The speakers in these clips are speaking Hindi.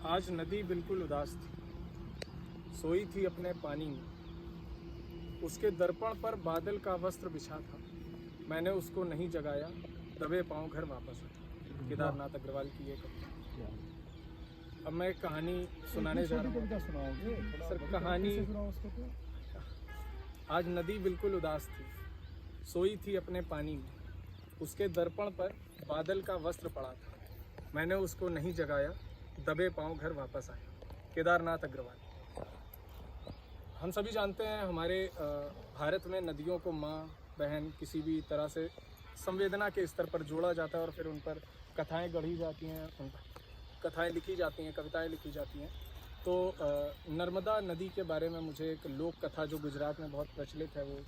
आज नदी बिल्कुल उदास थी, सोई थी अपने पानी में। उसके दर्पण पर बादल का वस्त्र बिछा था, मैंने उसको नहीं जगाया, दबे पांव घर वापस आया। केदारनाथ अग्रवाल की ये कविता। अब मैं कहानी सुनाने जा रहा हूँ। सर कहानी, आज नदी बिल्कुल उदास थी, सोई थी अपने पानी में। उसके दर्पण पर बादल का वस्त्र पड़ा था, मैंने उसको नहीं जगाया, दबे पांव घर वापस आया। केदारनाथ अग्रवाल। हम सभी जानते हैं हमारे भारत में नदियों को माँ बहन किसी भी तरह से संवेदना के स्तर पर जोड़ा जाता है और फिर उन पर कथाएं गढ़ी जाती हैं, उन पर कथाएं लिखी जाती हैं, कविताएं लिखी जाती हैं। तो नर्मदा नदी के बारे में मुझे एक लोक कथा जो गुजरात में बहुत प्रचलित है वो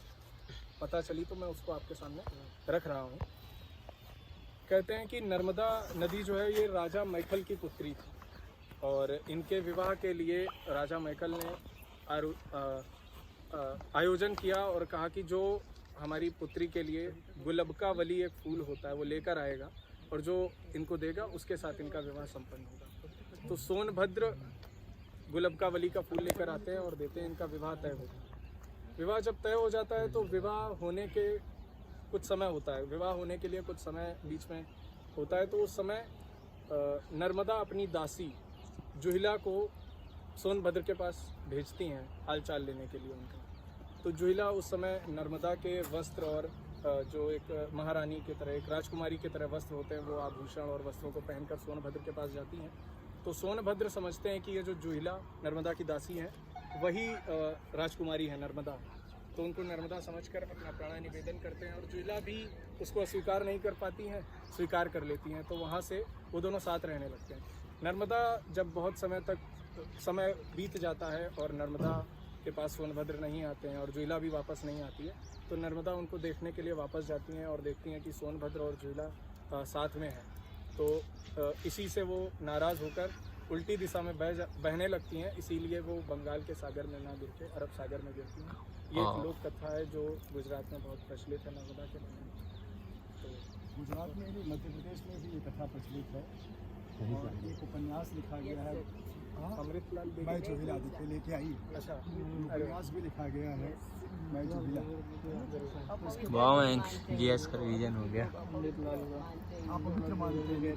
पता चली, तो मैं उसको आपके सामने रख रहा हूँ। कहते हैं कि नर्मदा नदी जो है ये राजा मैखल की पुत्री थी और इनके विवाह के लिए राजा मैखल ने आयोजन किया और कहा कि जो हमारी पुत्री के लिए गुलबकावली एक फूल होता है वो लेकर आएगा और जो इनको देगा उसके साथ इनका विवाह संपन्न होगा। तो सोनभद्र गुलबकावली का फूल लेकर आते हैं और देते हैं, इनका विवाह तय होता है। विवाह जब तय हो जाता है तो विवाह होने के कुछ समय होता है, विवाह होने के लिए कुछ समय बीच में होता है। तो उस समय नर्मदा अपनी दासी जुहिला को सोनभद्र के पास भेजती हैं हाल चाल लेने के लिए उनका। तो जुहिला उस समय नर्मदा के वस्त्र और जो एक महारानी की तरह, एक राजकुमारी की तरह वस्त्र होते हैं, वो आभूषण और वस्त्रों को पहनकर सोनभद्र के पास जाती हैं। तो सोनभद्र समझते हैं कि ये जो जुहिला नर्मदा की दासी हैं वही राजकुमारी है नर्मदा। तो उनको नर्मदा समझकर अपना प्राण निवेदन करते हैं और जुहिला भी उसको अस्वीकार नहीं कर पाती हैं, स्वीकार कर लेती हैं। तो वहाँ से वो दोनों साथ रहने लगते हैं। नर्मदा जब बहुत समय बीत जाता है और नर्मदा के पास सोनभद्र नहीं आते हैं और जुहिला भी वापस नहीं आती है, तो नर्मदा उनको देखने के लिए वापस जाती हैं और देखती हैं कि सोनभद्र और जुहिला साथ में है। तो इसी से वो नाराज़ होकर उल्टी दिशा में बहने लगती हैं, इसीलिए वो बंगाल के सागर में ना गिर के अरब सागर में गिरती हैं। ये एक लोक कथा है जो गुजरात में बहुत प्रचलित है नर्मदा के बारे में। तो गुजरात में भी, मध्य प्रदेश में भी ये कथा प्रचलित है और एक उपन्यास लिखा गया है, अमृतलाल मैं जुहिला लेके आई। अच्छा, उपन्यास भी लिखा गया है, मैं जुहिला। जीएस का रिवीजन हो गया। आप पवित्र मानते हैं,